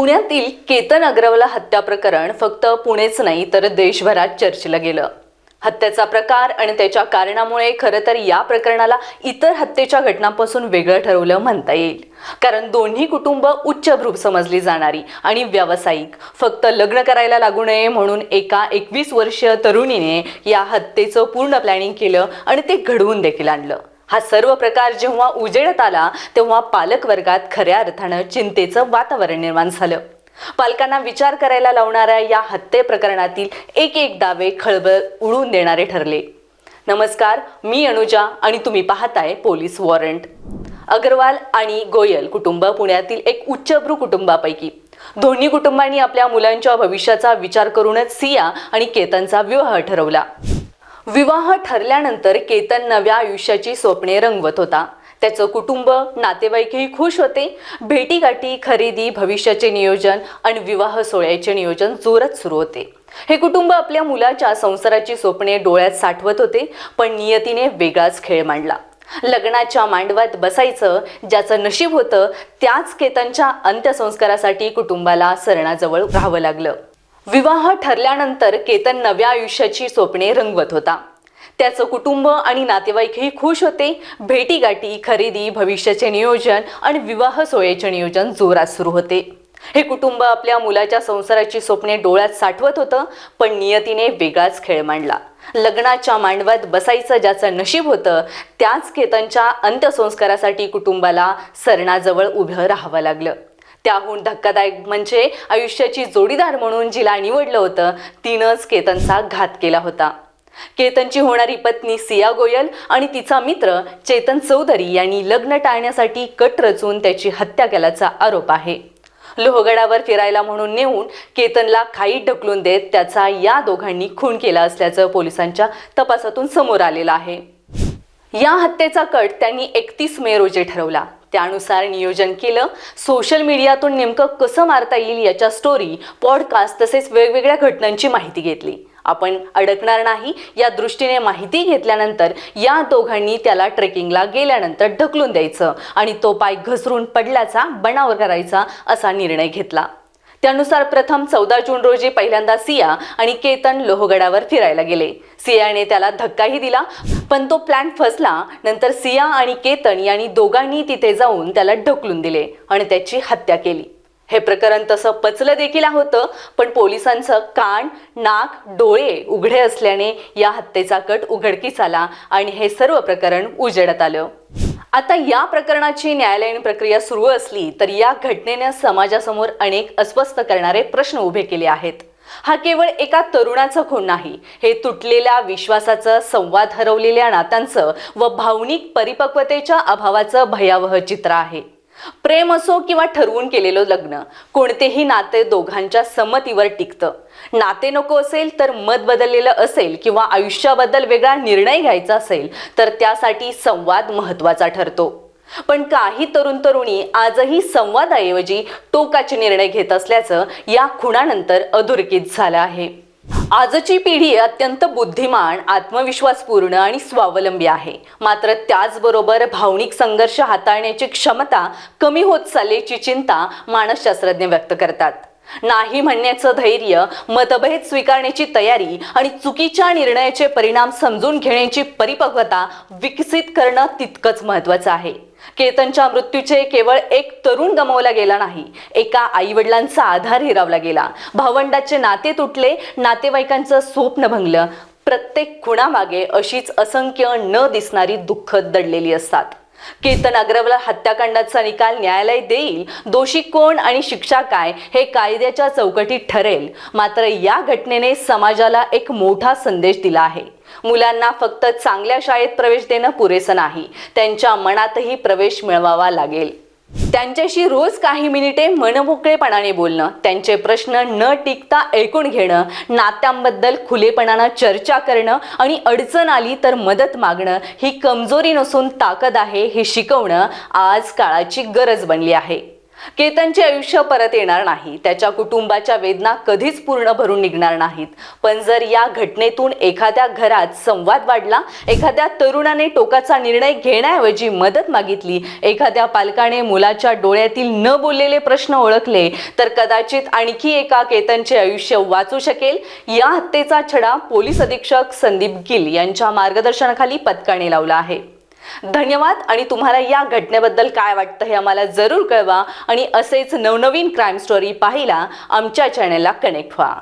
पुण्यातील केतन अग्रवाल हत्या प्रकरण फक्त पुणेच नाही तर देशभरात चर्चेला गेलं। हत्येचा प्रकार आणि त्याच्या कारणामुळे खरं तर या प्रकरणाला इतर हत्येच्या घटनांपासून वेगळं ठरवलं म्हणता येईल। कारण दोन्ही कुटुंब उच्चभ्रू समजली जाणारी आणि व्यावसायिक, फक्त लग्न करायला लागू नये म्हणून एका 21 वर्षीय तरुणीने या हत्येचं पूर्ण प्लॅनिंग केलं आणि ते घडवून देखील आणलं। हा सर्व प्रकार जेव्हा उजेडात आला तेव्हा पालक वर्गात खऱ्या अर्थानं चिंतेचं वातावरण निर्माण झालं। पालकांना विचार करायला लावणाऱ्या या हत्ये प्रकरणातील एक दावे खळबळ उडवून देणारे ठरले। नमस्कार, मी अनुजा आणि तुम्ही पाहताय पोलीस वॉरंट। अग्रवाल आणि गोयल कुटुंब पुण्यातील एक उच्चभ्रू कुटुंबापैकी। दोन्ही कुटुंबांनी आपल्या मुलांच्या भविष्याचा विचार करूनच सिया आणि केतनचा विवाह ठरवला। विवाह ठरल्यानंतर केतन नव्या आयुष्याची स्वप्ने रंगवत होता। त्याचं कुटुंब, नातेवाईकही खुश होते। भेटीगाठी, खरेदी, भविष्याचे नियोजन आणि विवाह सोहळ्याचे नियोजन जोरात सुरू होते। हे कुटुंब आपल्या मुलाच्या संसाराची स्वप्ने डोळ्यात साठवत होते, पण नियतीने वेगळाच खेळ मांडला। लग्नाच्या मांडवात बसायचं ज्याचं नशीब होतं त्याच केतनच्या अंत्यसंस्कारासाठी कुटुंबाला सरणाजवळ राहावं लागलं। विवाह ठरल्यानंतर केतन नव्या आयुष्याची स्वप्ने रंगवत होता। त्याचं कुटुंब आणि नातेवाईकही खुश होते। भेटीगाठी, खरेदी, भविष्याचे नियोजन आणि विवाह सोहळ्याचे नियोजन जोरात सुरू होते। हे कुटुंब आपल्या मुलाच्या संसाराची स्वप्ने डोळ्यात साठवत होतं, पण नियतीने वेगळाच खेळ मांडला। लग्नाच्या मांडवात बसायचं ज्याचं नशीब होतं त्याच केतनच्या अंत्यसंस्कारासाठी कुटुंबाला सरणाजवळ उभं राहावं लागलं। त्याहून धक्कादायक म्हणजे आयुष्याची जोडीदार म्हणून जिला निवडलं होतं तिनंच केतनचा घात केला होता। केतनची होणारी पत्नी सिया गोयल आणि तिचा मित्र चेतन चौधरी यांनी लग्न टाळण्यासाठी कट रचून त्याची हत्या केल्याचा आरोप आहे। लोहगडावर फिरायला म्हणून नेऊन केतनला खाईत ढकलून देत त्याचा या दोघांनी खून केला असल्याचं पोलिसांच्या तपासातून समोर आलेलं आहे। या हत्येचा कट त्यांनी 31 मे रोजी ठरवला। त्यानुसार नियोजन केलं। सोशल मीडियातून नेमकं कसं मारता येईल याच्या स्टोरी, पॉडकास्ट तसेच वेगवेगळ्या घटनांची माहिती घेतली। आपण अडकणार नाही या दृष्टीने माहिती घेतल्यानंतर या दोघांनी त्याला ट्रेकिंगला गेल्यानंतर ढकलून द्यायचं आणि तो पाय घसरून पडल्याचा बनाव करायचा असा निर्णय घेतला। त्यानुसार प्रथम 14 जून रोजी पहिल्यांदा सिया आणि केतन लोहगडावर फिरायला गेले। सियाने त्याला धक्काही दिला, पण तो प्लॅन फसला। नंतर सिया आणि केतन यांनी दोघांनी तिथे जाऊन त्याला ढकलून दिले आणि त्याची हत्या केली। हे प्रकरण तसं पचलं देखील होतं, पण पोलिसांचं कान, नाक, डोळे उघडे असल्याने या हत्येचा कट उघडकीस आला आणि हे सर्व प्रकरण उजेडात आलं। आता या प्रकरणाची न्यायालयीन प्रक्रिया सुरू असली तर या घटनेने समाजासमोर अनेक अस्वस्थ करणारे प्रश्न उभे केले आहेत। हा केवळ एका तरुणाचा खून नाही, हे तुटलेल्या विश्वासाचं, संवाद हरवलेल्या नात्यांचं व भावनिक परिपक्वतेच्या अभावाचं भयावह चित्र आहे। प्रेम असो किंवा ठरवून केलेलं लग्न, कोणतेही नाते दोघांच्या संमतीवर टिकतं। नाते नको असेल तर मत बदललेलं असेल किंवा आयुष्याबद्दल वेगळा निर्णय घ्यायचा असेल तर त्यासाठी संवाद महत्त्वाचा ठरतो। पण काही तरुण तरुणी आजही संवादाऐवजी टोकाचे निर्णय घेत असल्याचं या खुनानंतर अधोरेखित झालं आहे। आजची पिढी अत्यंत बुद्धिमान, आत्मविश्वासपूर्ण आणि स्वावलंबी आहे, मात्र त्याचबरोबर भावनिक संघर्ष हाताळण्याची क्षमता कमी होत चालल्याची चिंता मानसशास्त्रज्ञ व्यक्त करतात। नाही म्हणण्याचं धैर्य, मतभेद स्वीकारण्याची तयारी आणि चुकीच्या निर्णयाचे परिणाम समजून घेण्याची परिपक्वता विकसित करणं तितकंच महत्त्वाचं आहे। केतनच्या मृत्यूचे केवळ एक तरुण गमावला गेला नाही, एका आईवडिलांचा आधार हिरावला गेला, भावंडाचे नाते तुटले, नातेवाईकांचं स्वप्न भंगलं। प्रत्येक खुणामागे अशीच असंख्य न दिसणारी दुःख दडलेली असतात। केतन अग्रवाल हत्याकांडाचा निकाल न्यायालय देईल, दोषी कोण आणि शिक्षा काय हे कायद्याच्या चौकटीत ठरेल। मात्र या घटनेने समाजाला एक मोठा संदेश दिला आहे। मुलांना फक्त चांगल्या शाळेत प्रवेश देणं पुरेसं नाही, त्यांच्या मनातही प्रवेश मिळवावा लागेल। त्यांच्याशी रोज काही मिनिटे मनमोकळेपणाने बोलणं, त्यांचे प्रश्न न टिकता ऐकून घेणं, नात्यांबद्दल खुलेपणानं चर्चा करणं आणि अडचण आली तर मदत मागणं ही कमजोरी नसून ताकद आहे हे शिकवणं आज काळाची गरज बनली आहे। केतनचे आयुष्य परत येणार नाही, त्याच्या कुटुंबाच्या वेदना कधीच पूर्ण भरून निघणार नाहीत. पण जर या घटनेतून एखाद्या घरात संवाद वाढला, एखाद्या तरुणाने टोकाचा निर्णय घेण्याऐवजी मदत मागितली, एखाद्या पालकाने मुलाच्या डोळ्यातील न बोललेले प्रश्न ओळखले, तर कदाचित आणखी एका केतनचे आयुष्य वाचू शकेल. या हत्येचा छडा पोलीस अधीक्षक संदीप गिल यांच्या मार्गदर्शनाखाली पथकाने लावला आहे. धन्यवाद. आणि तुम्हाला या घटनेबद्दल काय वाटतं हे आम्हाला जरूर कळवा आणि असेच नवनवीन क्राईम स्टोरी पाहायला आमच्या चॅनलला कनेक्ट व्हा.